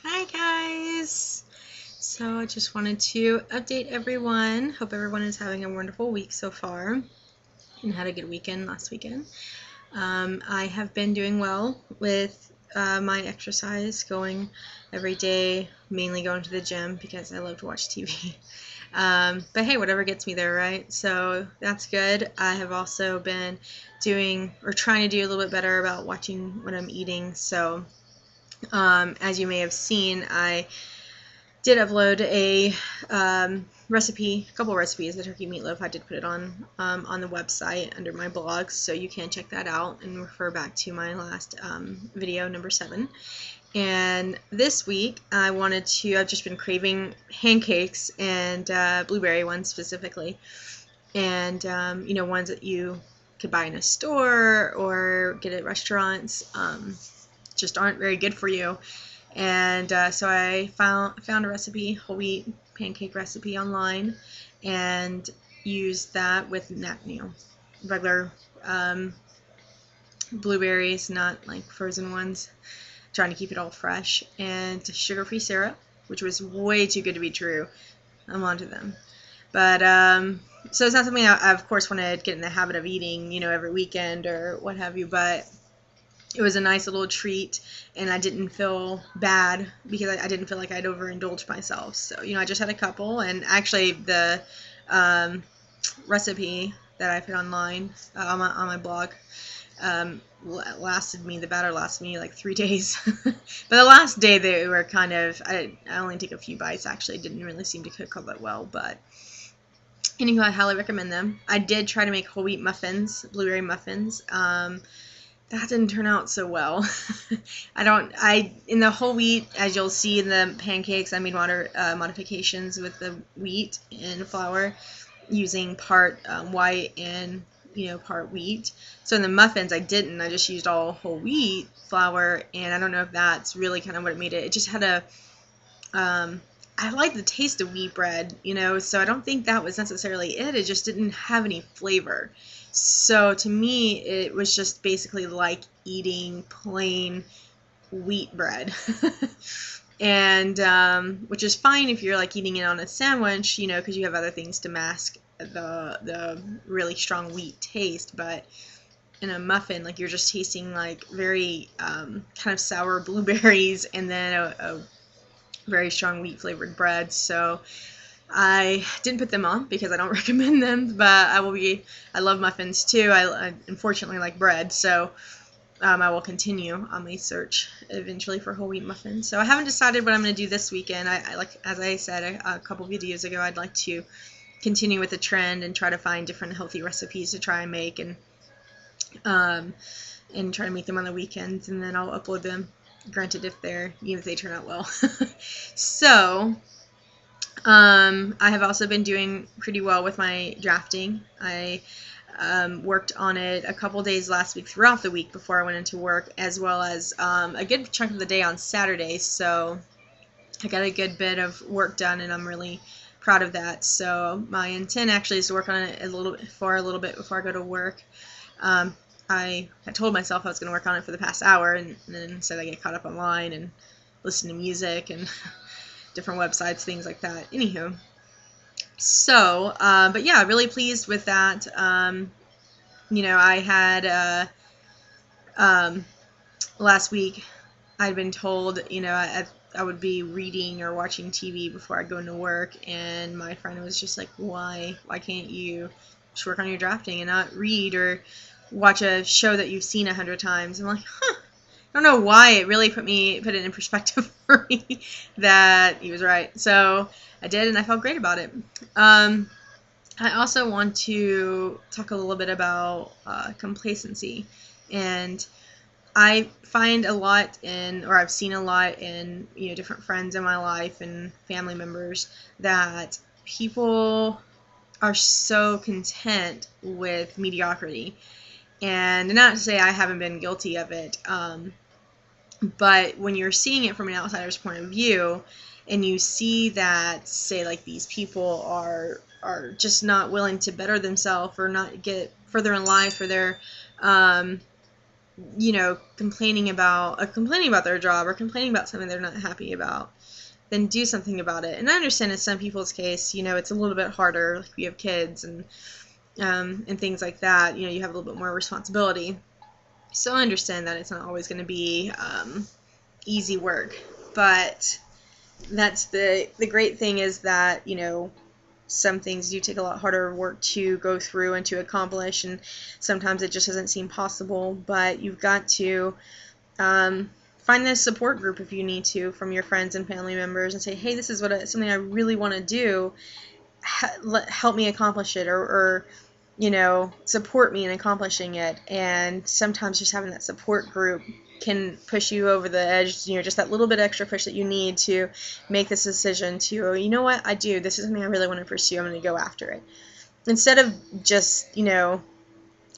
Hi guys! So I just wanted to update everyone. Hope everyone is having a wonderful week so far and had a good weekend last weekend. I have been doing well with my exercise, going every day, mainly going to the gym because I love to watch TV. But hey, whatever gets me there, right? So that's good. I have also been doing or trying to do a little bit better about watching what I'm eating. So as you may have seen, I did upload a recipe, a couple recipes, the turkey meatloaf. I did put it on the website under my blogs, so you can check that out and refer back to my last video, number 7. And this week, I've just been craving pancakes and blueberry ones specifically, and ones that you could buy in a store or get at restaurants. Just aren't very good for you. And so I found a recipe, whole wheat pancake recipe online, and used that with regular blueberries, not like frozen ones, trying to keep it all fresh, and sugar-free syrup, which was way too good to be true. I'm onto them. But so it's not something I of course want to get in the habit of eating, every weekend or what have you, but it was a nice little treat, and I didn't feel bad because I didn't feel like I'd overindulged myself. So, I just had a couple, and actually the recipe that I put online on my blog the batter lasted me like 3 days. But the last day they were kind of, I only took a few bites actually, didn't really seem to cook all that well, but anywho, I highly recommend them. I did try to make whole wheat muffins, blueberry muffins. That didn't turn out so well. In the whole wheat, as you'll see in the pancakes, I made modifications with the wheat and flour, using part white and part wheat. So in the muffins, I didn't. I just used all whole wheat flour, and I don't know if that's really kind of what it made it. It just had I like the taste of wheat bread, so I don't think that was necessarily it. It just didn't have any flavor. So to me, it was just basically like eating plain wheat bread. And which is fine if you're like eating it on a sandwich, because you have other things to mask the really strong wheat taste. But in a muffin, like you're just tasting like very kind of sour blueberries and then a very strong wheat flavored bread. So I didn't put them on because I don't recommend them, but I love muffins too. I unfortunately like bread, so I will continue on my search eventually for whole wheat muffins. So I haven't decided what I'm going to do this weekend. I like, as I said a couple videos ago, I'd like to continue with the trend and try to find different healthy recipes to try and make, and try to make them on the weekends, and then I'll upload them. Granted, even if they turn out well. So I have also been doing pretty well with my drafting. I worked on it a couple days last week throughout the week before I went into work, as well as a good chunk of the day on Saturday. So I got a good bit of work done, and I'm really proud of that. So my intent actually is to work on it a little bit before I go to work. I had told myself I was going to work on it for the past hour, and then instead I get caught up online and listen to music and different websites, things like that. Anywho, so, but yeah, really pleased with that. I had, last week, I'd been told, I would be reading or watching TV before I'd go into work, and my friend was just like, why can't you just work on your drafting and not read or watch a show that you've seen 100 times? I'm like, I don't know why. It really put it in perspective for me that he was right. So I did, and I felt great about it. I also want to talk a little bit about complacency. And I find I've seen a lot in different friends in my life and family members that people are so content with mediocrity. And not to say I haven't been guilty of it, but when you're seeing it from an outsider's point of view, and you see that, say, like, these people are just not willing to better themselves or not get further in life, or they're complaining about their job or complaining about something they're not happy about, then do something about it. And I understand in some people's case, it's a little bit harder. Like, we have kids and things like that. You have a little bit more responsibility. So I understand that it's not always going to be easy work. But that's the great thing, is that, some things do take a lot harder work to go through and to accomplish, and sometimes it just doesn't seem possible. But you've got to find this support group if you need to, from your friends and family members, and say, hey, this is something I really want to do. Help me accomplish it, or support me in accomplishing it. And sometimes just having that support group can push you over the edge, just that little bit extra push that you need to make this decision to, what, this is something I really want to pursue, I'm going to go after it. Instead of just,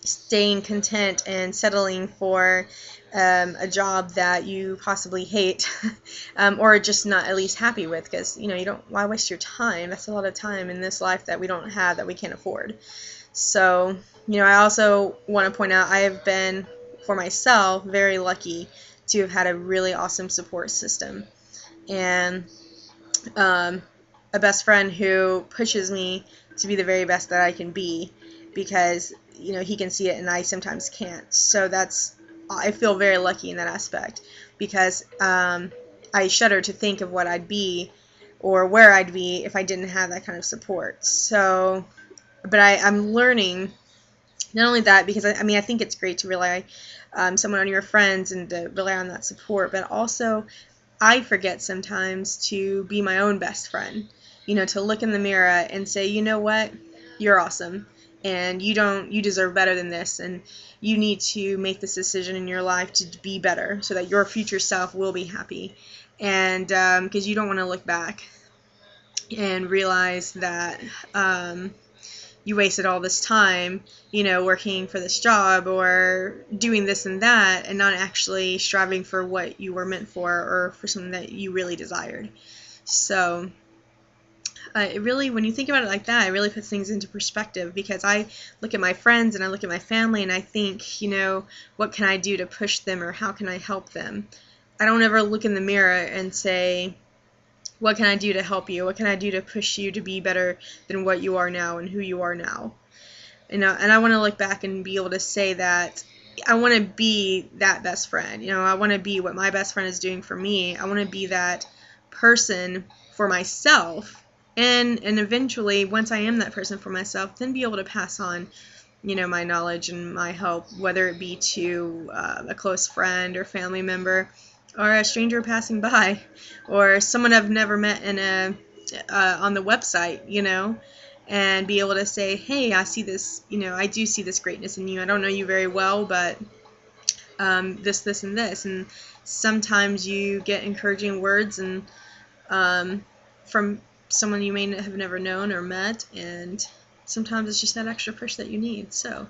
staying content and settling for a job that you possibly hate, or just not at least happy with, because, why waste your time? That's a lot of time in this life that we don't have, that we can't afford. So, I also want to point out, I have been, for myself, very lucky to have had a really awesome support system, and a best friend who pushes me to be the very best that I can be, because he can see it and I sometimes can't. So I feel very lucky in that aspect, because I shudder to think of what I'd be or where I'd be if I didn't have that kind of support. So, but I'm learning. Not only that, because I think it's great to rely on someone on your friends and to rely on that support, but also I forget sometimes to be my own best friend, to look in the mirror and say, you know what, you're awesome, and you deserve better than this, and you need to make this decision in your life to be better so that your future self will be happy. And because you don't want to look back and realize that you wasted all this time, working for this job or doing this and that, and not actually striving for what you were meant for, or for something that you really desired. So it really, when you think about it like that, it really puts things into perspective, because I look at my friends and I look at my family and I think, what can I do to push them, or how can I help them? I don't ever look in the mirror and say, what can I do to help you? What can I do to push you to be better than what you are now and who you are now? And I want to look back and be able to say that I want to be that best friend. I want to be what my best friend is doing for me. I want to be that person for myself. And eventually, once I am that person for myself, then be able to pass on, my knowledge and my help, whether it be to a close friend or family member, or a stranger passing by, or someone I've never met on the website, and be able to say, hey, I see this, I do see this greatness in you. I don't know you very well, but this, and this. And sometimes you get encouraging words and from someone you may have never known or met, and sometimes it's just that extra push that you need. So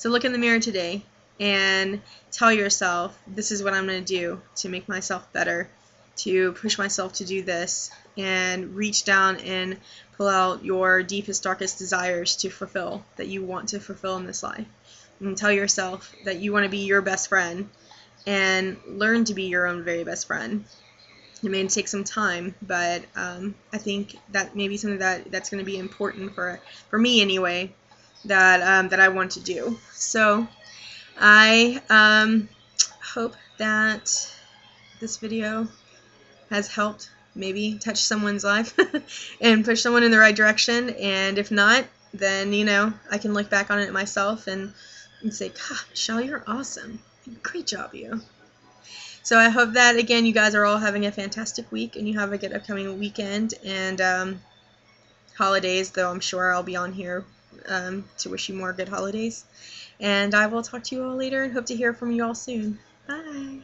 look in the mirror today and tell yourself, this is what I'm going to do to make myself better, to push myself to do this, and reach down and pull out your deepest, darkest desires to fulfill, that you want to fulfill in this life. And tell yourself that you want to be your best friend, and learn to be your own very best friend. It may take some time, but I think that may be something that's going to be important for me anyway, that I want to do. So I hope that this video has helped maybe touch someone's life and push someone in the right direction. And if not, then I can look back on it myself and say, God, Michelle, you're awesome. Great job, you. So I hope that, again, you guys are all having a fantastic week, and you have a good upcoming weekend and holidays, though I'm sure I'll be on here to wish you more good holidays. And I will talk to you all later and hope to hear from you all soon. Bye.